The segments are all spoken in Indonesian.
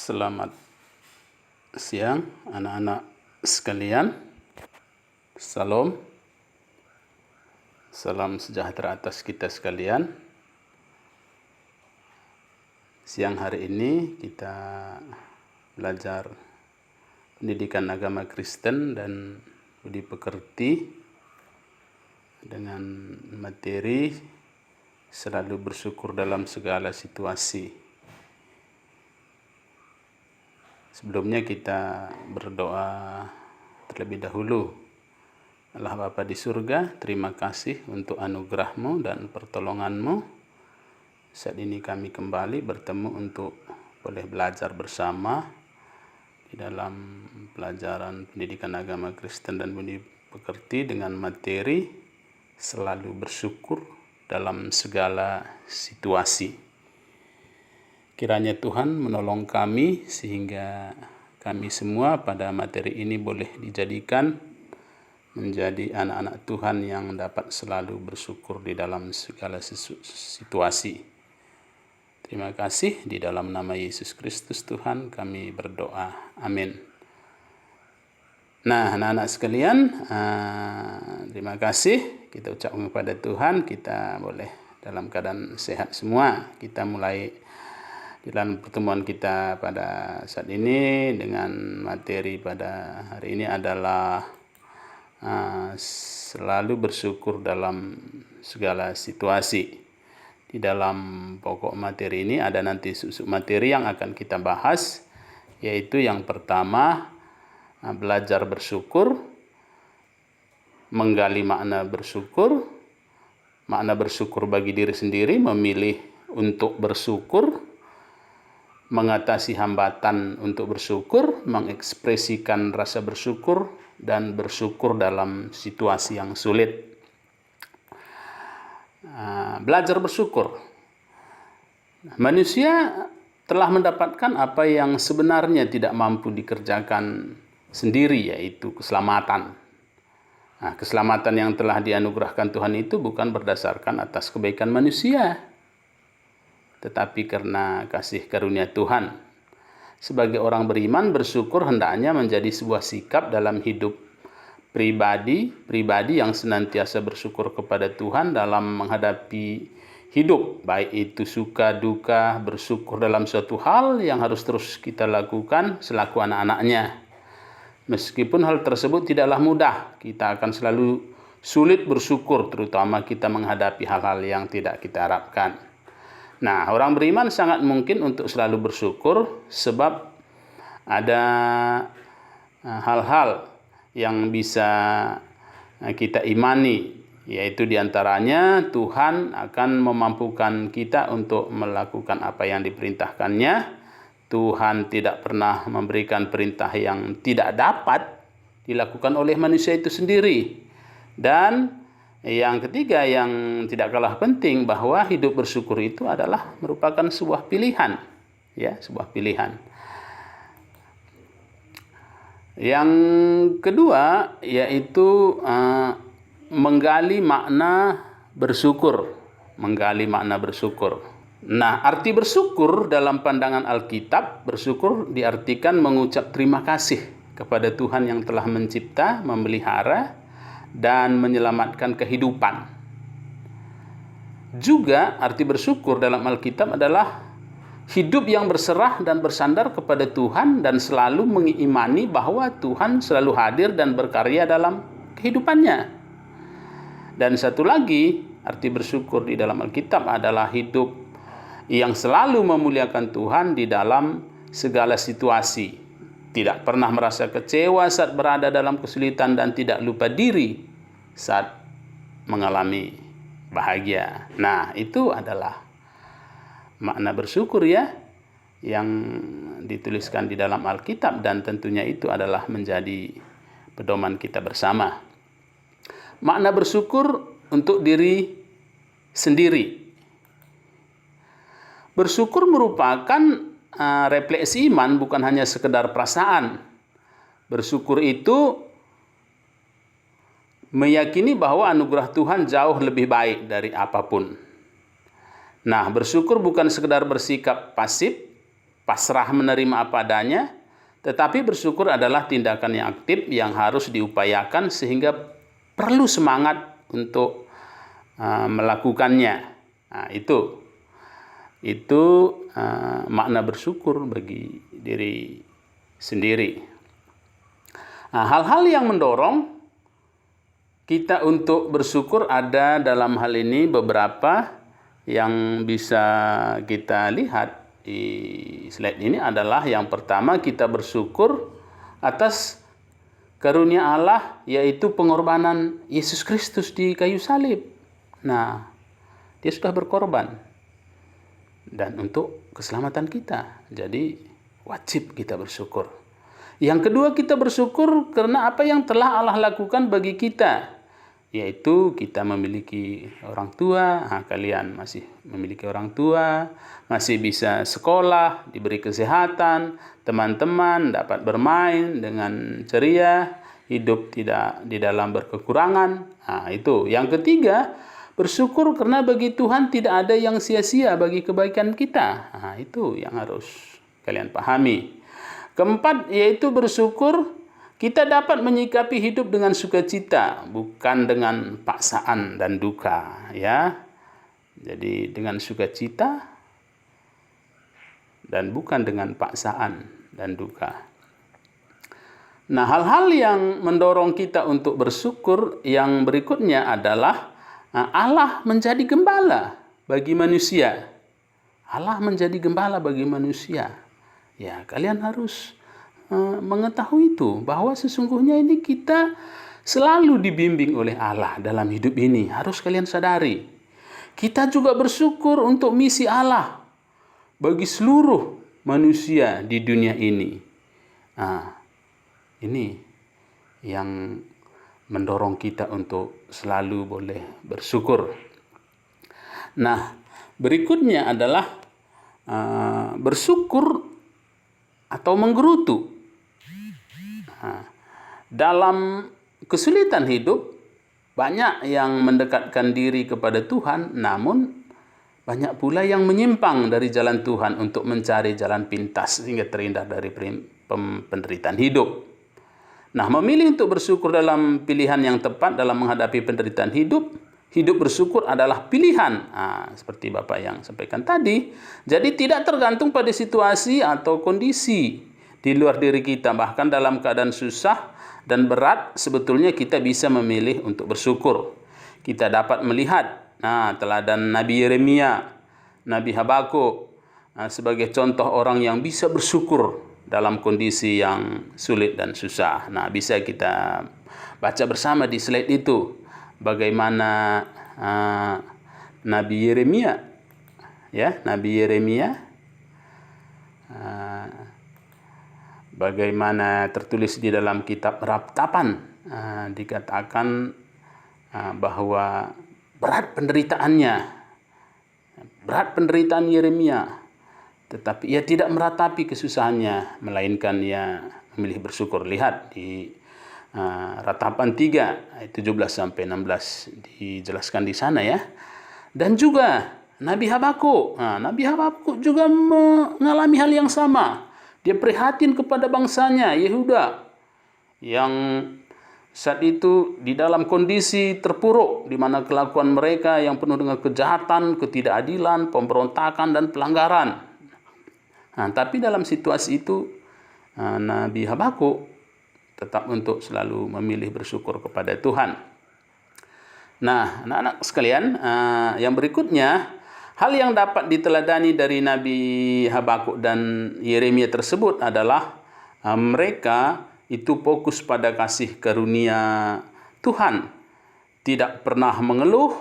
Selamat siang anak-anak sekalian. Salam sejahtera atas kita sekalian. Siang hari ini kita belajar pendidikan agama Kristen dan budi pekerti dengan materi selalu bersyukur dalam segala situasi. Sebelumnya kita berdoa terlebih dahulu. Allah Bapa di surga, terima kasih untuk anugerah-Mu dan pertolongan-Mu. Saat ini kami kembali bertemu untuk boleh belajar bersama di dalam pelajaran pendidikan agama Kristen dan budi pekerti dengan materi selalu bersyukur dalam segala situasi. Kiranya Tuhan menolong kami sehingga kami semua pada materi ini boleh dijadikan menjadi anak-anak Tuhan yang dapat selalu bersyukur di dalam segala situasi. Terima kasih, di dalam nama Yesus Kristus Tuhan kami berdoa. Amin. Nah, anak-anak sekalian, terima kasih. Kita ucapkan kepada Tuhan, kita boleh dalam keadaan sehat semua. Kita mulai di dalam pertemuan kita pada saat ini dengan materi pada hari ini adalah selalu bersyukur dalam segala situasi. Di dalam pokok materi ini ada nanti materi yang akan kita bahas, yaitu yang pertama belajar bersyukur, menggali makna bersyukur bagi diri sendiri, memilih untuk bersyukur, mengatasi hambatan untuk bersyukur, mengekspresikan rasa bersyukur, dan bersyukur dalam situasi yang sulit. Belajar bersyukur. Manusia telah mendapatkan apa yang sebenarnya tidak mampu dikerjakan sendiri, yaitu keselamatan. Keselamatan yang telah dianugerahkan Tuhan itu bukan berdasarkan atas kebaikan manusia, tetapi karena kasih karunia Tuhan. Sebagai orang beriman, bersyukur hendaknya menjadi sebuah sikap dalam hidup pribadi yang senantiasa bersyukur kepada Tuhan dalam menghadapi hidup, baik itu suka duka. Bersyukur dalam suatu hal yang harus terus kita lakukan selaku anak-anaknya. Meskipun hal tersebut tidaklah mudah, kita akan selalu sulit bersyukur, terutama kita menghadapi hal-hal yang tidak kita harapkan. Nah, orang beriman sangat mungkin untuk selalu bersyukur sebab ada hal-hal yang bisa kita imani, yaitu diantaranya Tuhan akan memampukan kita untuk melakukan apa yang diperintahkannya. Tuhan tidak pernah memberikan perintah yang tidak dapat dilakukan oleh manusia itu sendiri. Dan yang ketiga yang tidak kalah penting, bahwa hidup bersyukur itu adalah merupakan sebuah pilihan, sebuah pilihan. Yang kedua yaitu menggali makna bersyukur, Nah, arti bersyukur dalam pandangan Alkitab, bersyukur diartikan mengucap terima kasih kepada Tuhan yang telah mencipta, memelihara, dan menyelamatkan kehidupan. Juga arti bersyukur dalam Alkitab adalah hidup yang berserah dan bersandar kepada Tuhan dan selalu mengimani bahwa Tuhan selalu hadir dan berkarya dalam kehidupannya. Dan satu lagi, arti bersyukur di dalam Alkitab adalah hidup yang selalu memuliakan Tuhan di dalam segala situasi. Tidak pernah merasa kecewa saat berada dalam kesulitan dan tidak lupa diri saat mengalami bahagia. Nah, itu adalah makna bersyukur yang dituliskan di dalam Alkitab, dan tentunya itu adalah menjadi pedoman kita bersama. Makna bersyukur untuk diri sendiri. Bersyukur merupakan refleksi iman, bukan hanya sekedar perasaan. Bersyukur itu meyakini bahwa anugerah Tuhan jauh lebih baik dari apapun. Nah, bersyukur bukan sekedar bersikap pasif, pasrah menerima apa adanya, tetapi bersyukur adalah tindakan yang aktif yang harus diupayakan sehingga perlu semangat untuk melakukannya. Nah, itu makna bersyukur bagi diri sendiri. Nah, hal-hal yang mendorong kita untuk bersyukur ada dalam hal ini beberapa yang bisa kita lihat di slide ini adalah yang pertama, kita bersyukur atas karunia Allah, yaitu pengorbanan Yesus Kristus di kayu salib. Nah, dia sudah berkorban dan untuk keselamatan kita. Jadi wajib kita bersyukur. Yang kedua, kita bersyukur karena apa yang telah Allah lakukan bagi kita, yaitu kita memiliki orang tua. Kalian masih memiliki orang tua, masih bisa sekolah, diberi kesehatan, teman-teman dapat bermain dengan ceria, hidup tidak di dalam berkekurangan. Itu. Yang ketiga, bersyukur karena bagi Tuhan tidak ada yang sia-sia bagi kebaikan kita. Itu yang harus kalian pahami. Keempat, yaitu bersyukur kita dapat menyikapi hidup dengan sukacita, bukan dengan paksaan dan duka, ya. Jadi dengan sukacita dan bukan dengan paksaan dan duka. Nah, hal-hal yang mendorong kita untuk bersyukur yang berikutnya adalah Allah menjadi gembala bagi manusia. Allah menjadi gembala bagi manusia. Ya, kalian harus mengetahui itu, bahwa sesungguhnya ini kita selalu dibimbing oleh Allah dalam hidup ini. Harus kalian sadari. Kita juga bersyukur untuk misi Allah bagi seluruh manusia di dunia ini. Ini yang mendorong kita untuk selalu boleh bersyukur. Nah, berikutnya adalah bersyukur atau menggerutu. Dalam kesulitan hidup, banyak yang mendekatkan diri kepada Tuhan, namun banyak pula yang menyimpang dari jalan Tuhan untuk mencari jalan pintas sehingga terhindar dari penderitaan hidup. Nah, memilih untuk bersyukur dalam pilihan yang tepat dalam menghadapi penderitaan hidup, hidup bersyukur adalah pilihan. Seperti Bapak yang sampaikan tadi, jadi tidak tergantung pada situasi atau kondisi di luar diri kita. Bahkan dalam keadaan susah dan berat, sebetulnya kita bisa memilih untuk bersyukur. Kita dapat melihat teladan Nabi Yeremia, Nabi Habakuk sebagai contoh orang yang bisa bersyukur dalam kondisi yang sulit dan susah. Nah, bisa kita baca bersama di slide itu bagaimana Nabi Yeremia, bagaimana tertulis di dalam kitab Ratapan, dikatakan bahwa berat penderitaan Yeremia, tetapi ia tidak meratapi kesusahannya, melainkan ia memilih bersyukur. Lihat di Ratapan 3 ayat 17-16 dijelaskan di sana, ya. Dan juga Nabi Habakuk. Nabi Habakuk juga mengalami hal yang sama. Dia prihatin kepada bangsanya Yehuda yang saat itu di dalam kondisi terpuruk, di mana kelakuan mereka yang penuh dengan kejahatan, ketidakadilan, pemberontakan, dan pelanggaran. Tapi dalam situasi itu Nabi Habakuk tetap untuk selalu memilih bersyukur kepada Tuhan. Nah, anak-anak sekalian, yang berikutnya, hal yang dapat diteladani dari Nabi Habakuk dan Yeremia tersebut adalah mereka itu fokus pada kasih karunia Tuhan. Tidak pernah mengeluh,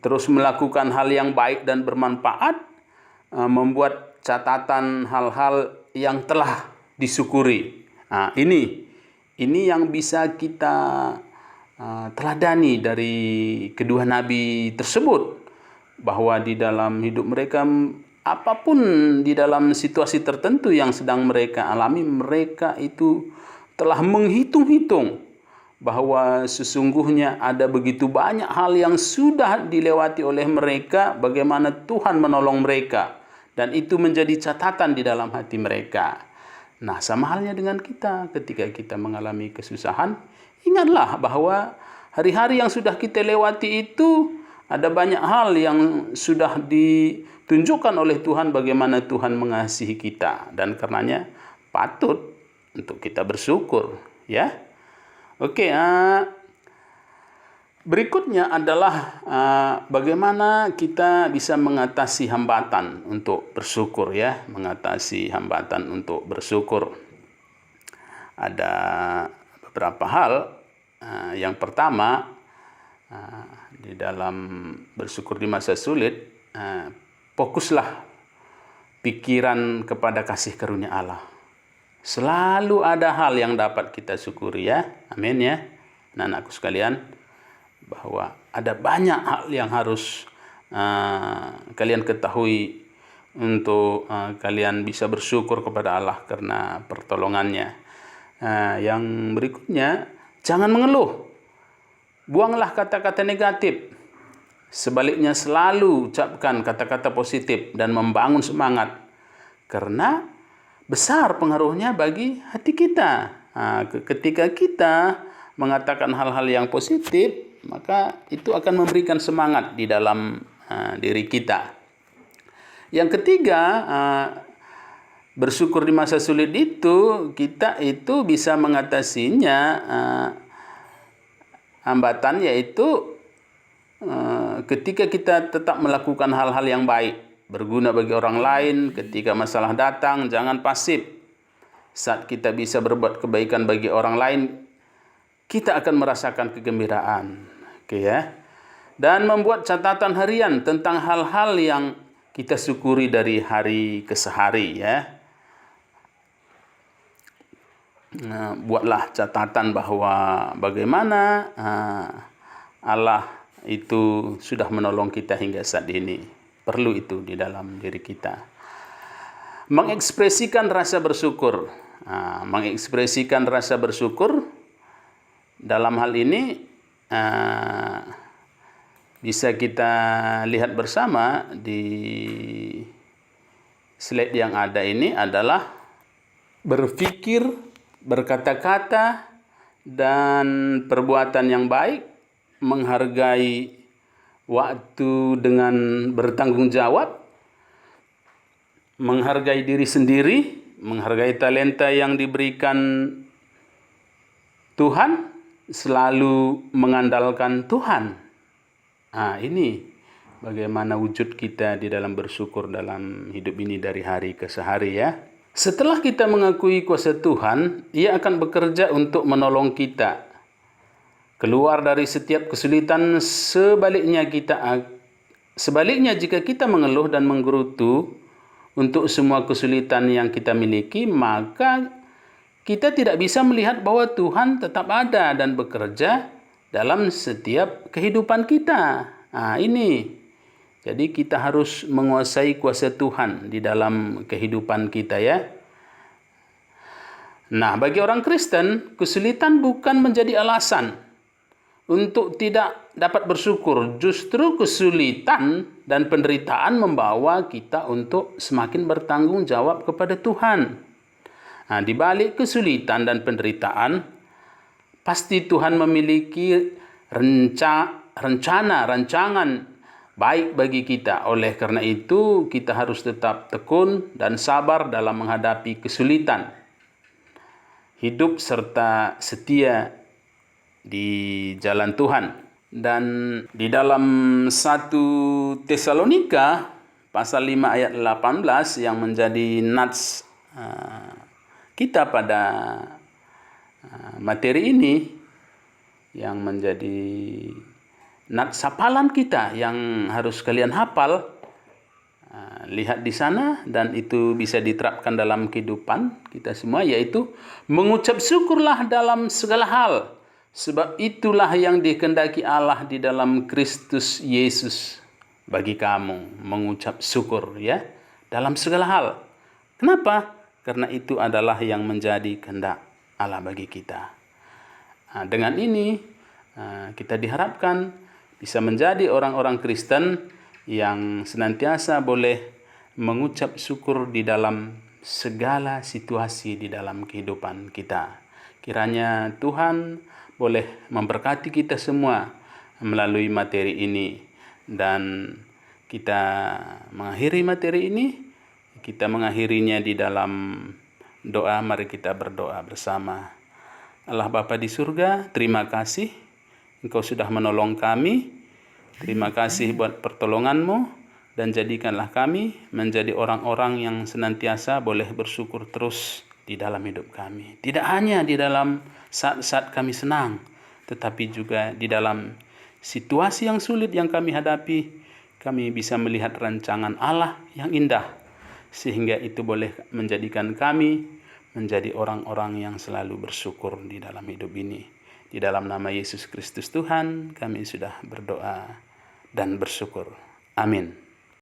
terus melakukan hal yang baik dan bermanfaat, membuat catatan hal-hal yang telah disyukuri. Ini yang bisa kita teladani dari kedua nabi tersebut, bahwa di dalam hidup mereka, apapun di dalam situasi tertentu yang sedang mereka alami, mereka itu telah menghitung-hitung bahwa sesungguhnya ada begitu banyak hal yang sudah dilewati oleh mereka, bagaimana Tuhan menolong mereka dan itu menjadi catatan di dalam hati mereka. Nah, sama halnya dengan kita ketika kita mengalami kesusahan, ingatlah bahwa hari-hari yang sudah kita lewati itu ada banyak hal yang sudah ditunjukkan oleh Tuhan bagaimana Tuhan mengasihi kita, dan karenanya patut untuk kita bersyukur, ya. Oke, berikutnya adalah bagaimana kita bisa mengatasi hambatan untuk bersyukur, ya, mengatasi hambatan untuk bersyukur. Ada beberapa hal. Yang pertama, di dalam bersyukur di masa sulit, fokuslah pikiran kepada kasih karunia Allah. Selalu ada hal yang dapat kita syukuri, ya. Amin, ya. Anak-anakku sekalian, bahwa ada banyak hal yang harus kalian ketahui untuk kalian bisa bersyukur kepada Allah karena pertolongannya. Yang berikutnya, jangan mengeluh. Buanglah kata-kata negatif. Sebaliknya selalu ucapkan kata-kata positif dan membangun semangat. Karena besar pengaruhnya bagi hati kita. Ketika kita mengatakan hal-hal yang positif, maka itu akan memberikan semangat di dalam diri kita. Yang ketiga, bersyukur di masa sulit itu, kita itu bisa mengatasinya hambatan, yaitu ketika kita tetap melakukan hal-hal yang baik, berguna bagi orang lain. Ketika masalah datang, jangan pasif. Saat kita bisa berbuat kebaikan bagi orang lain, kita akan merasakan kegembiraan. Oke, ya. Dan membuat catatan harian tentang hal-hal yang kita syukuri dari hari ke hari, ya. Buatlah catatan bahwa bagaimana Allah itu sudah menolong kita hingga saat ini. Perlu itu di dalam diri kita. Mengekspresikan rasa bersyukur. Mengekspresikan rasa bersyukur dalam hal ini bisa kita lihat bersama di slide yang ada ini adalah berpikir, berkata-kata, dan perbuatan yang baik, menghargai waktu dengan bertanggung jawab, menghargai diri sendiri, menghargai talenta yang diberikan Tuhan, selalu mengandalkan Tuhan. Ini bagaimana wujud kita di dalam bersyukur dalam hidup ini dari hari ke hari, ya. Setelah kita mengakui kuasa Tuhan, Ia akan bekerja untuk menolong kita keluar dari setiap kesulitan. Sebaliknya jika kita mengeluh dan menggerutu untuk semua kesulitan yang kita miliki, maka kita tidak bisa melihat bahwa Tuhan tetap ada dan bekerja dalam setiap kehidupan kita. Ini. Jadi kita harus menguasai kuasa Tuhan di dalam kehidupan kita, ya. Nah, bagi orang Kristen, kesulitan bukan menjadi alasan untuk tidak dapat bersyukur. Justru kesulitan dan penderitaan membawa kita untuk semakin bertanggung jawab kepada Tuhan. Di balik kesulitan dan penderitaan, pasti Tuhan memiliki rancangan baik bagi kita. Oleh karena itu, kita harus tetap tekun dan sabar dalam menghadapi kesulitan. Hidup serta setia di jalan Tuhan. Dan di dalam 1 Tesalonika pasal 5 ayat 18 yang menjadi nats kita pada materi ini, yang menjadi nats hafalan kita yang harus kalian hafal, lihat di sana, dan itu bisa diterapkan dalam kehidupan kita semua, yaitu mengucap syukurlah dalam segala hal, sebab itulah yang dikehendaki Allah di dalam Kristus Yesus bagi kamu. Mengucap syukur, ya, dalam segala hal. Kenapa? Karena itu adalah yang menjadi kehendak Allah bagi kita. Dengan ini kita diharapkan bisa menjadi orang-orang Kristen yang senantiasa boleh mengucap syukur di dalam segala situasi di dalam kehidupan kita. Kiranya Tuhan boleh memberkati kita semua melalui materi ini, dan kita mengakhiri materi ini, kita mengakhirinya di dalam doa. Mari kita berdoa bersama. Allah Bapa di surga, terima kasih Engkau sudah menolong kami. Terima kasih buat pertolongan-Mu, dan jadikanlah kami menjadi orang-orang yang senantiasa boleh bersyukur terus di dalam hidup kami. Tidak hanya di dalam saat-saat kami senang, tetapi juga di dalam situasi yang sulit yang kami hadapi, kami bisa melihat rancangan Allah yang indah, sehingga itu boleh menjadikan kami menjadi orang-orang yang selalu bersyukur di dalam hidup ini. Di dalam nama Yesus Kristus Tuhan, kami sudah berdoa dan bersyukur. Amin.